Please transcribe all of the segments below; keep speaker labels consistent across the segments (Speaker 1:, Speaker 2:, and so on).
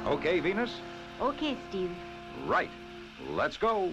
Speaker 1: Okay, Venus?
Speaker 2: Okay, Steve.
Speaker 1: Right. Let's go.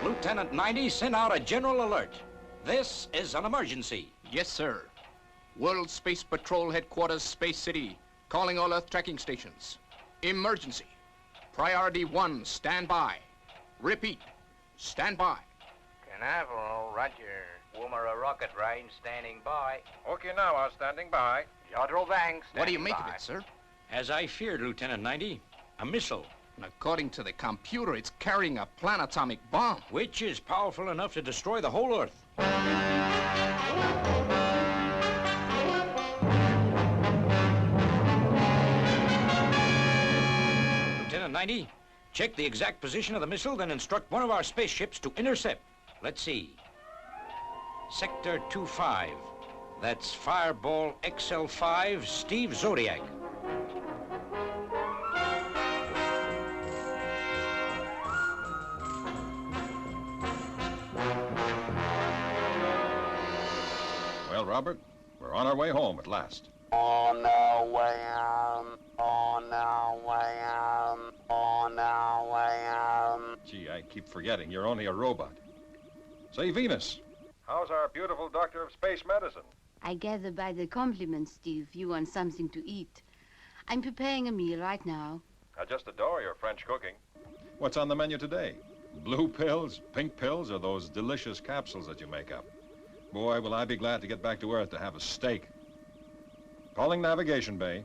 Speaker 3: Lieutenant 90, send out a general alert. This is an emergency.
Speaker 4: Yes, sir. World Space Patrol Headquarters, Space City, calling all Earth tracking stations. Emergency. Priority 1, stand by. Repeat, stand by.
Speaker 5: Canaveral, roger. Woomera rocket range, standing by.
Speaker 6: Okinawa, standing by.
Speaker 5: Jodrell Vang, standing by.
Speaker 4: What do you make of it, sir?
Speaker 3: As I feared, Lieutenant 90, a missile,
Speaker 4: And according to the computer, it's carrying a planetomic bomb.
Speaker 3: which is powerful enough to destroy the whole Earth. Lieutenant 90, check the exact position of the missile, then instruct one of our spaceships to intercept. Let's see. Sector 25. That's Fireball XL5, Steve Zodiac.
Speaker 6: Well, Robert, we're on our way home at last.
Speaker 7: On our way home, on our way home, on our way home.
Speaker 6: Gee, I keep forgetting you're only a robot. Say, Venus, how's our beautiful doctor of space medicine?
Speaker 2: I gather by the compliments, Steve, you want something to eat. I'm preparing a meal right now.
Speaker 6: I just adore your French cooking. What's on the menu today? Blue pills, pink pills, or those delicious capsules that you make up? Boy, will I be glad to get back to Earth to have a steak. Calling Navigation Bay.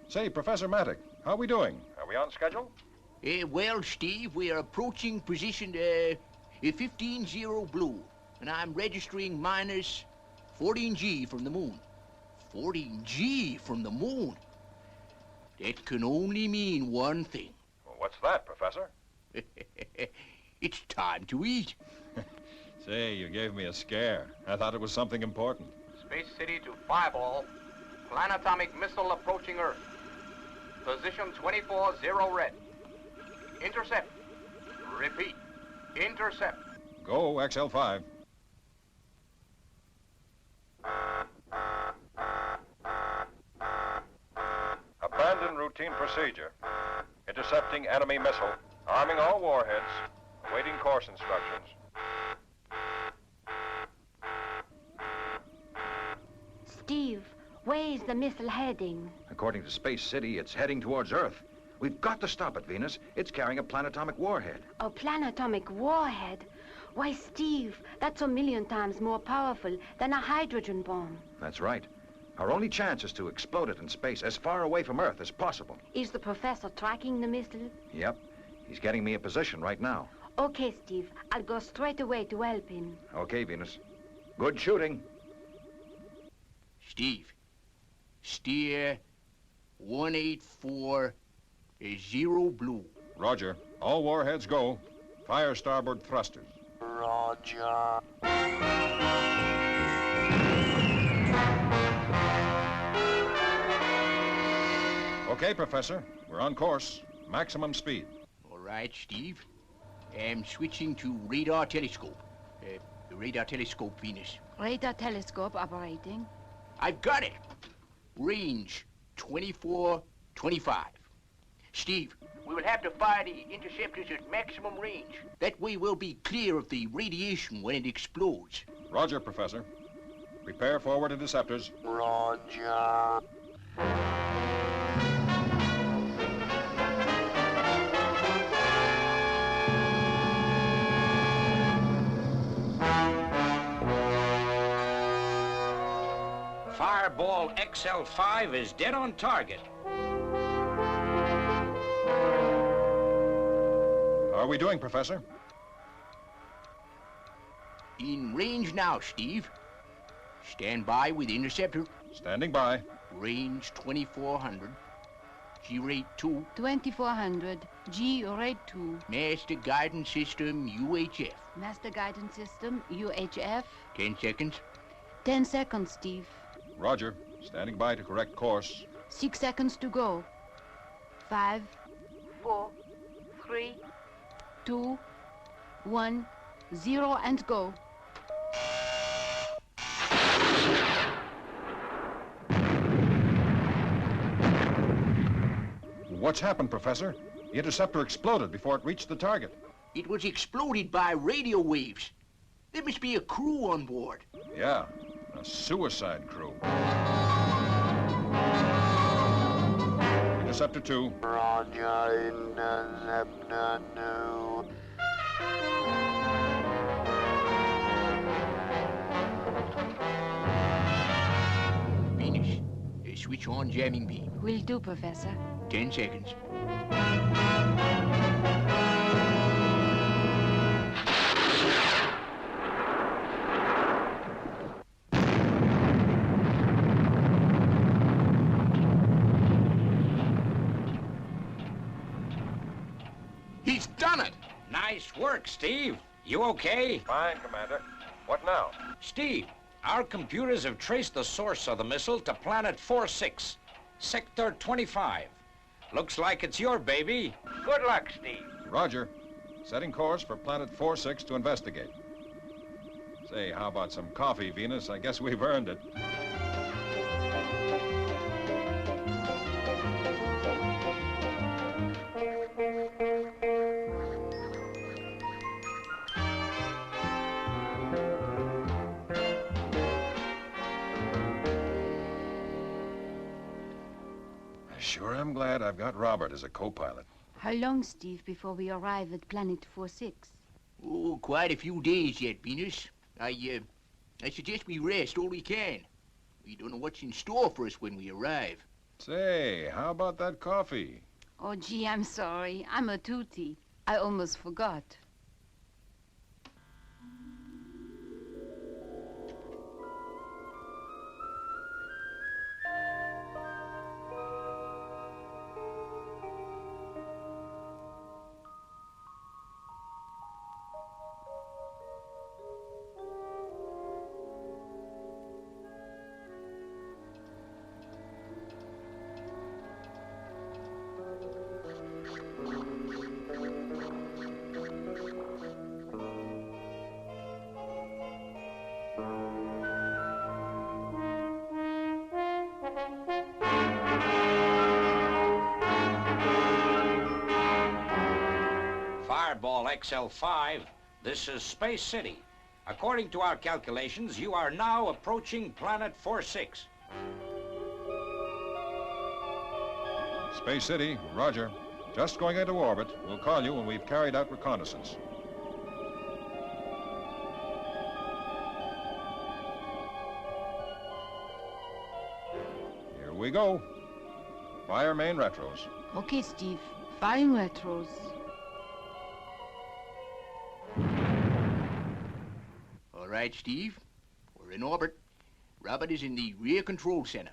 Speaker 6: Say, Professor Mattick, how are we doing? Are we on schedule?
Speaker 8: Well, Steve, we are approaching position 15-0 blue, and I'm registering minus 14G from the moon. 14G from the moon? That can only mean one thing.
Speaker 6: Well, what's that, Professor?
Speaker 8: It's time to eat.
Speaker 6: Say, you gave me a scare. I thought it was something important.
Speaker 5: Space City to Fireball. Planetomic missile approaching Earth. Position 24-0 red. Intercept. Repeat. Intercept.
Speaker 6: Go, XL5. Abandon routine procedure. Intercepting enemy missile. Arming all warheads. Awaiting course instructions.
Speaker 2: Steve, where is the missile heading?
Speaker 1: According to Space City, it's heading towards Earth. We've got to stop it, Venus. It's carrying a planetomic warhead.
Speaker 2: A planetomic warhead? Why, Steve, that's a million times more powerful than a hydrogen bomb.
Speaker 1: That's right. Our only chance is to explode it in space as far away from Earth as possible.
Speaker 2: Is the professor tracking the missile?
Speaker 1: Yep. He's getting me a position right now.
Speaker 2: Okay, Steve. I'll go straight away to help him.
Speaker 1: Okay, Venus. Good shooting.
Speaker 8: Steve, steer 184 blue.
Speaker 6: Roger. All warheads go. Fire starboard thrusters.
Speaker 7: Roger.
Speaker 6: Okay, Professor. We're on course. Maximum speed.
Speaker 8: All right, Steve. I'm switching to radar telescope. The radar telescope, Venus.
Speaker 2: Radar telescope operating.
Speaker 8: I've got it. Range 2425. Steve, we will have to fire the interceptors at maximum range. That way we'll be clear of the radiation when it explodes.
Speaker 6: Roger, Professor. Prepare forward interceptors.
Speaker 7: Roger.
Speaker 3: Fireball XL5 is dead on target.
Speaker 6: How are we doing, Professor?
Speaker 8: In range now, Steve. Stand by with interceptor.
Speaker 6: Standing by.
Speaker 8: Range 2400. G-rate 2.
Speaker 2: 2400. G rate 2.
Speaker 8: Master guidance system UHF.
Speaker 2: Master guidance system UHF.
Speaker 8: 10 seconds.
Speaker 2: 10 seconds, Steve.
Speaker 6: Roger. Standing by to correct course.
Speaker 2: 6 seconds to go. 5, 4, 3, 2, 1, 0, and go.
Speaker 6: What's happened, Professor? The interceptor exploded before it reached the target.
Speaker 8: It was exploded by radio waves. There must be a crew on board.
Speaker 6: Yeah, a suicide crew. Interceptor 2.
Speaker 7: Roger, interceptor 2.
Speaker 8: Venus, switch on jamming beam.
Speaker 2: Will do, Professor.
Speaker 8: 10 seconds.
Speaker 4: He's done it!
Speaker 3: Nice work, Steve. You okay?
Speaker 6: Fine, Commander. What now?
Speaker 3: Steve, our computers have traced the source of the missile to planet 46, Sector 25. Looks like it's your baby.
Speaker 5: Good luck, Steve.
Speaker 6: Roger. Setting course for planet 46 to investigate. Say, how about some coffee, Venus? I guess we've earned it. Sure am glad I've got Robert as a co-pilot.
Speaker 2: How long, Steve, before we arrive at planet 46?
Speaker 8: Oh, quite a few days yet, Venus. I suggest we rest all we can. We don't know what's in store for us when we arrive.
Speaker 6: Say, how about that coffee?
Speaker 2: Oh, gee, I'm sorry. I'm a tootie. I almost forgot.
Speaker 3: Fireball XL5, this is Space City. According to our calculations, you are now approaching planet 46.
Speaker 6: Space City, roger. Just going into orbit. We'll call you when we've carried out reconnaissance. Here we go. Fire main retros.
Speaker 2: Okay, Steve. Firing retros.
Speaker 8: All right, Steve. We're in orbit. Robert is in the rear control center.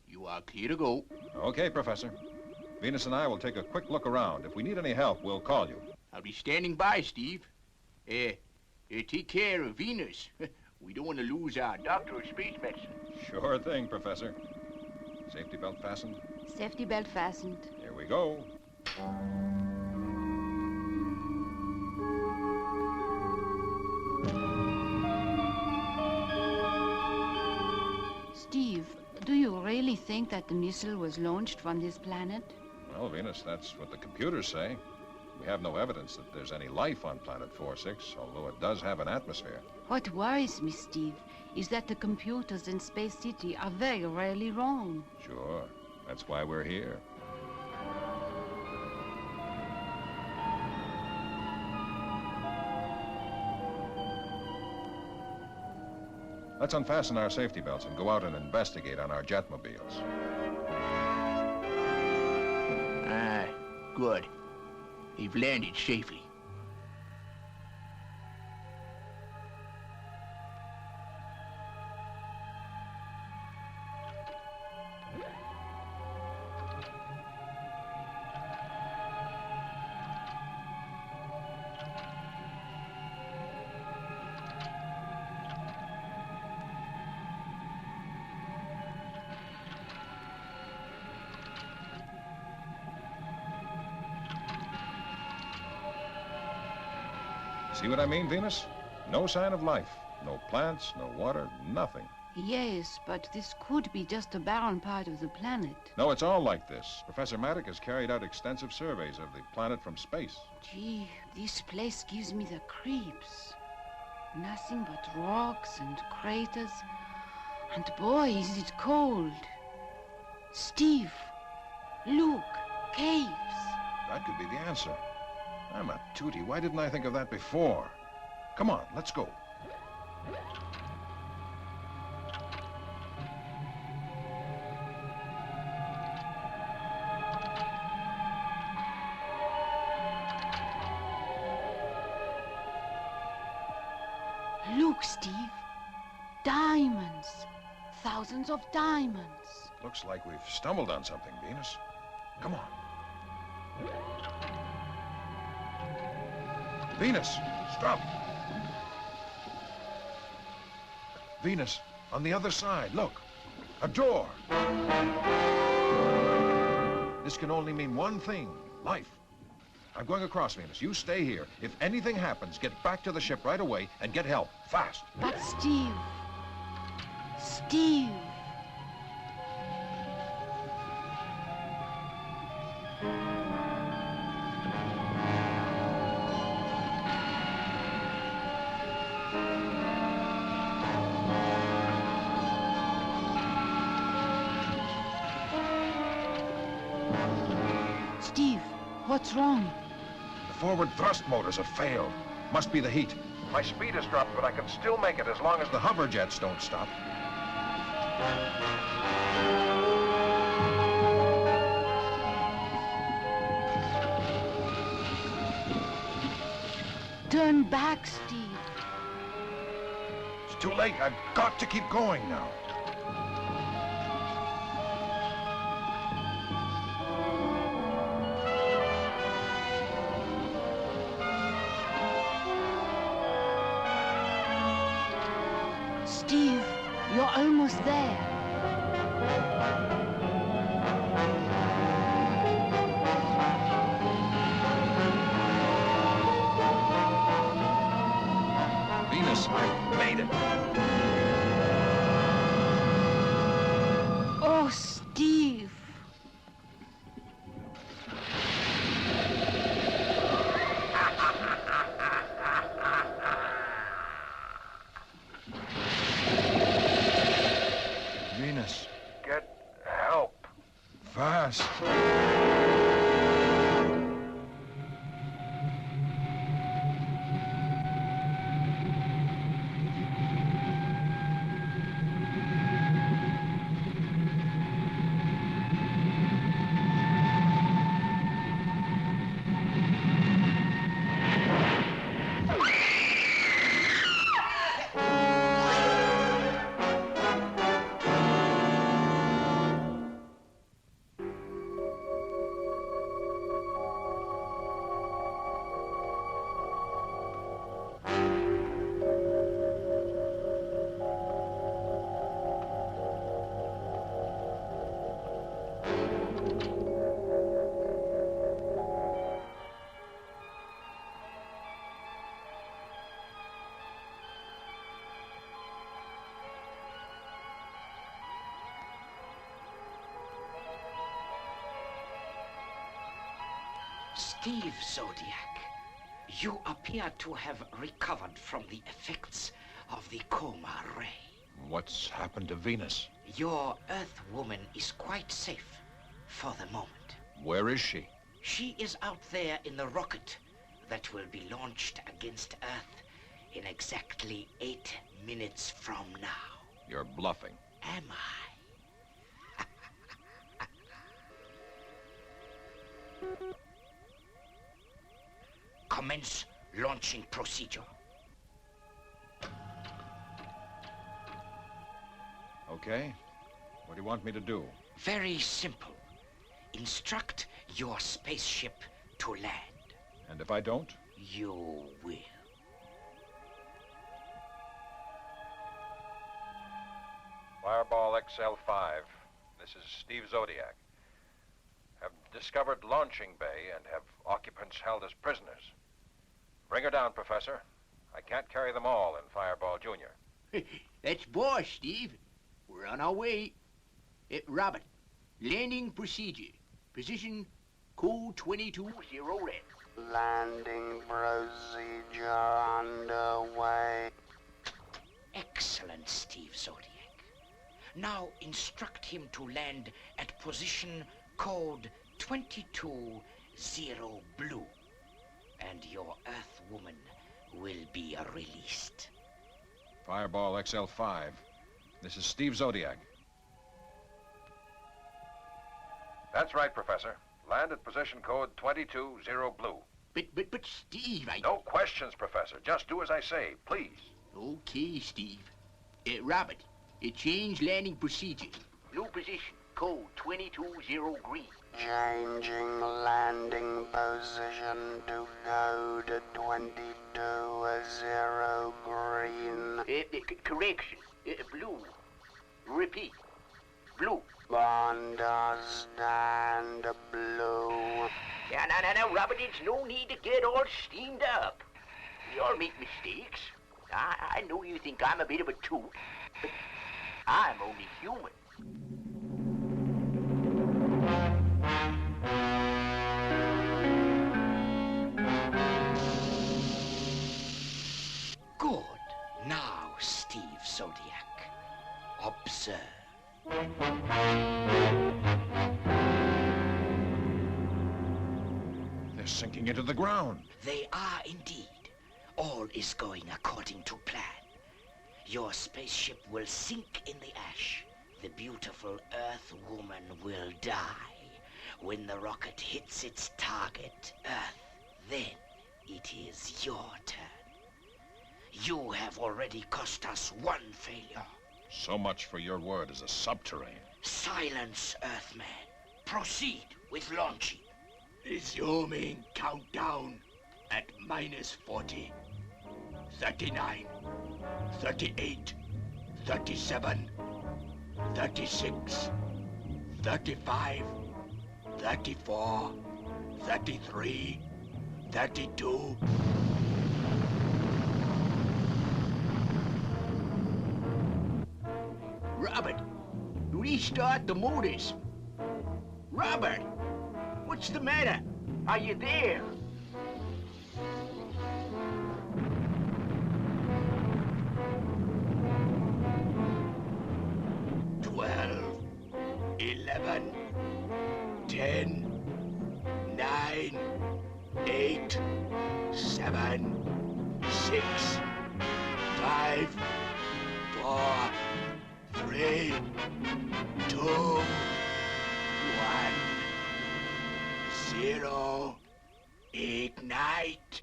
Speaker 8: You are clear to go.
Speaker 6: Okay, Professor. Venus and I will take a quick look around. If we need any help, we'll call you.
Speaker 8: I'll be standing by, Steve. Take care of Venus. We don't want to lose our doctor of space medicine.
Speaker 6: Sure thing, Professor. Safety belt fastened?
Speaker 2: Safety belt fastened.
Speaker 6: Here we go.
Speaker 2: Steve, do you really think that the missile was launched from this planet?
Speaker 6: Well, Venus, that's what the computers say. We have no evidence that there's any life on Planet 4-6, although it does have an atmosphere.
Speaker 2: What worries me, Steve, is that the computers in Space City are very rarely wrong.
Speaker 6: Sure. That's why we're here. Let's unfasten our safety belts and go out and investigate on our jetmobiles.
Speaker 8: Ah, good. They've landed safely.
Speaker 6: See what I mean, Venus? No sign of life. No plants, no water, nothing.
Speaker 2: Yes, but this could be just a barren part of the planet.
Speaker 6: No, it's all like this. Professor Maddock has carried out extensive surveys of the planet from space.
Speaker 2: Gee, this place gives me the creeps. Nothing but rocks and craters. And boy, is it cold. Steve, look, caves.
Speaker 6: That could be the answer. I'm a tootie. Why didn't I think of that before? Come on, let's go.
Speaker 2: Look, Steve. Diamonds. Thousands of diamonds.
Speaker 6: Looks like we've stumbled on something, Venus. Come on. Venus, stop. Venus, on the other side, look. A door. This can only mean one thing, life. I'm going across, Venus. You stay here. If anything happens, get back to the ship right away and get help, fast.
Speaker 2: But Steve... Steve... Steve, what's wrong?
Speaker 6: The forward thrust motors have failed. Must be the heat. My speed has dropped, but I can still make it as long as the hover jets don't stop.
Speaker 2: Turn back, Steve.
Speaker 6: It's too late. I've got to keep going now.
Speaker 2: Steve, you're almost there.
Speaker 6: Venus, I made it.
Speaker 2: Oh, Steve.
Speaker 6: Venus,
Speaker 1: Get help.
Speaker 6: fast.
Speaker 9: Steve Zodiac, you appear to have recovered from the effects of the coma ray.
Speaker 6: What's happened to Venus?
Speaker 9: Your Earth woman is quite safe for the moment.
Speaker 6: Where is she?
Speaker 9: She is out there in the rocket that will be launched against Earth in exactly 8 minutes from now.
Speaker 6: You're bluffing.
Speaker 9: Am I? Commence launching procedure.
Speaker 6: Okay. What do you want me to do?
Speaker 9: Very simple. Instruct your spaceship to land.
Speaker 6: And if I don't?
Speaker 9: You will.
Speaker 10: Fireball XL5. This is Steve Zodiac. Have discovered launching bay and have occupants held as prisoners. Bring her down, Professor. I can't carry them all in Fireball Jr.
Speaker 8: That's boss, Steve. We're on our way. Robert, landing procedure. Position code 22 0 red.
Speaker 7: Landing procedure underway.
Speaker 9: Excellent, Steve Zodiac. Now instruct him to land at position code 22 0 blue. And your Earth woman will be released.
Speaker 6: Fireball XL5. This is Steve Zodiac.
Speaker 10: That's right, Professor. Land at position code 22 0 blue.
Speaker 8: But Steve,
Speaker 10: No questions, Professor. Just do as I say, please.
Speaker 8: Okay, Steve. Robert, change landing procedure. New position, code 22 0 green.
Speaker 7: Changing landing position to code 22 0 green.
Speaker 8: Correction, blue. Repeat, blue.
Speaker 7: Understand, blue.
Speaker 8: Now, Robert, it's no need to get all steamed up. We all make mistakes. I know you think I'm a bit of a toot, but I'm only human.
Speaker 9: Good. Now, Steve Zodiac, observe.
Speaker 6: They're sinking into the ground.
Speaker 9: They are indeed. All is going according to plan. Your spaceship will sink in the ash. The beautiful Earth woman will die. When the rocket hits its target, Earth, then it is your turn. You have already cost us one failure.
Speaker 6: So much for your word as a subterranean.
Speaker 9: Silence, Earthman. Proceed with launching.
Speaker 8: Resuming countdown at -40, 39, 38, 37, 36, 35, 34, 33, 32. Robert, restart the motors. Robert, what's the matter? Are you there? Twelve, 11, 10, 9, 8, 7, 6, 5, 4, 3, 2, 1, 0, ignite.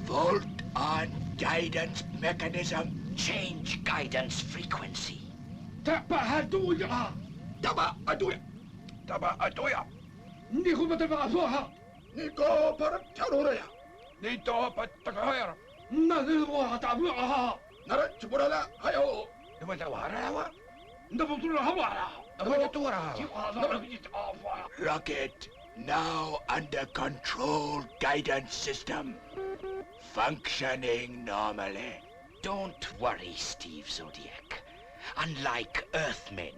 Speaker 8: Volt on guidance mechanism.
Speaker 9: Change guidance frequency.
Speaker 8: Tabahaduya. Tabahaduya.
Speaker 10: Tabahaduya.
Speaker 8: Niko patapaasoha. Niko parataroraya.
Speaker 10: Nito patakahayara.
Speaker 8: Nadiwa tabuaha. Nara chuburala hayo.
Speaker 10: Namatawarawa.
Speaker 8: Ndabutula hawara. Rocket now under control guidance system. Functioning normally.
Speaker 9: Don't worry, Steve Zodiac. Unlike Earthmen,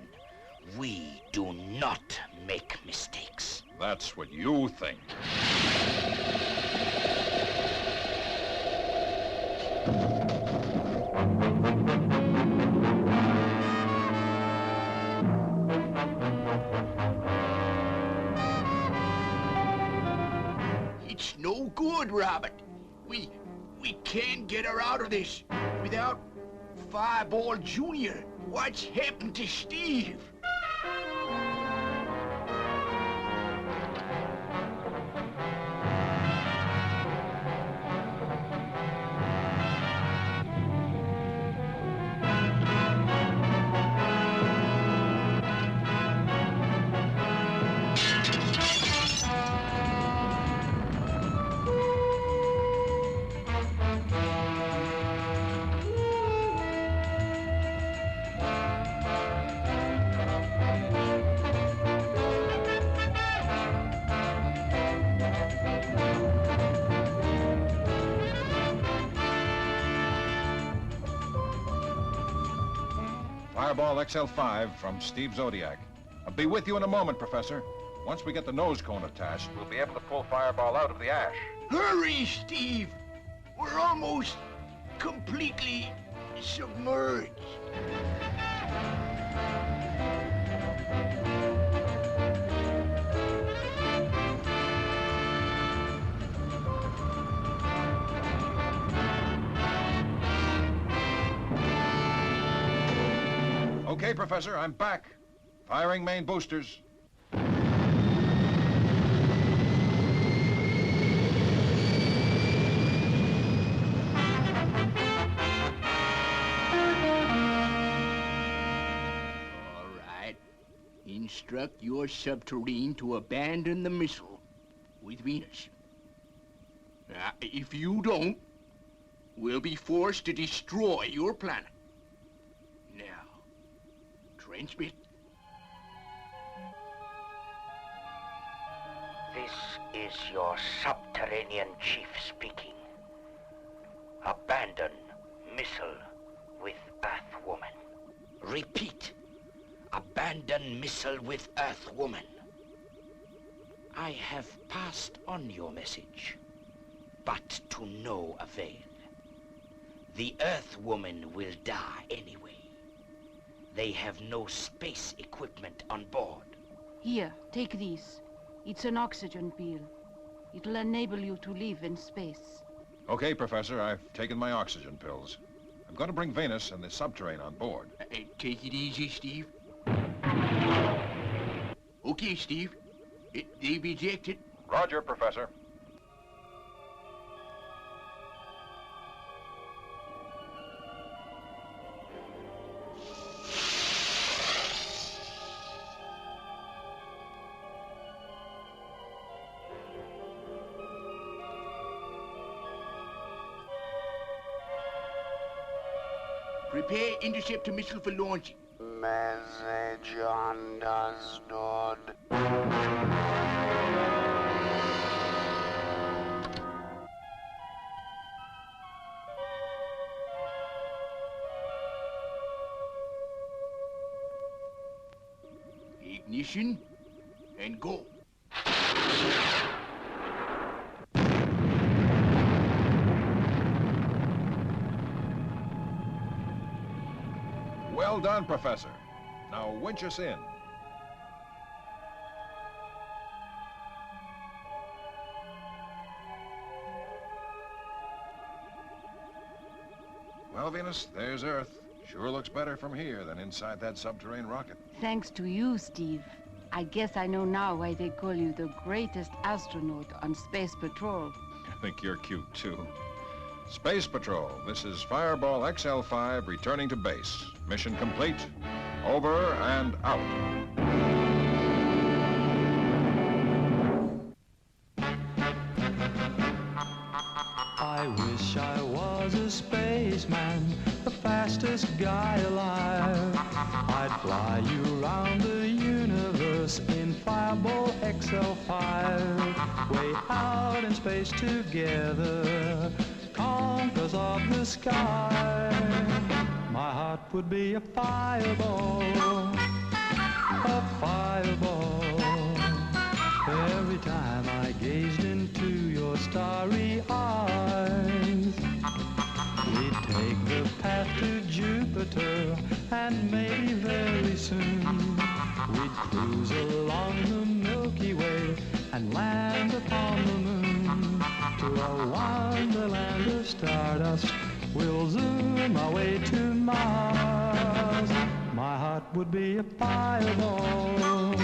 Speaker 9: we do not make mistakes.
Speaker 6: That's what you think.
Speaker 8: It's no good, Robert. We can't get her out of this without Fireball Jr. What's happened to Steve?
Speaker 6: Fireball XL5 from Steve Zodiac. I'll be with you in a moment, Professor. Once we get the nose cone attached,
Speaker 10: We'll be able to pull Fireball out of the ash.
Speaker 8: Hurry, Steve! We're almost completely submerged.
Speaker 6: Okay, Professor, I'm back. Firing main boosters.
Speaker 8: All right. Instruct your subterrane to abandon the missile with Venus. If you don't, we'll be forced to destroy your planet. Now, transmit.
Speaker 9: This is your subterranean chief speaking. Abandon missile with Earthwoman. Repeat. Abandon missile with Earthwoman. I have passed on your message, but to no avail. The Earthwoman will die anyway. They have no space equipment on board.
Speaker 2: Here, take this. It's an oxygen pill. It'll enable you to live in space.
Speaker 6: Okay, Professor, I've taken my oxygen pills. I'm going to bring Venus and the subterrane on board.
Speaker 8: Take it easy, Steve. Okay, Steve. They've ejected.
Speaker 10: Roger, Professor.
Speaker 8: Prepare interceptor missile for launching.
Speaker 7: Message understood.
Speaker 8: Ignition and go.
Speaker 6: Well done, Professor. Now winch us in. Well, Venus, there's Earth. Sure looks better from here than inside that subterranean rocket.
Speaker 2: Thanks to you, Steve. I guess I know now why they call you the greatest astronaut on Space Patrol.
Speaker 6: I think you're cute, too. Space Patrol, this is Fireball XL5 returning to base. Mission complete. Over and out.
Speaker 11: I wish I was a spaceman, the fastest guy alive. I'd fly you around the universe in Fireball XL5. Way out in space together. conquers of the sky. My heart would be a fireball, a fireball. Every time I gazed into your starry eyes, we'd take the path to Jupiter, and maybe very soon we'd cruise along the Milky Way and land upon the moon. To a wonderland of stardust, we'll zoom our way to Mars. My heart would be a fireball,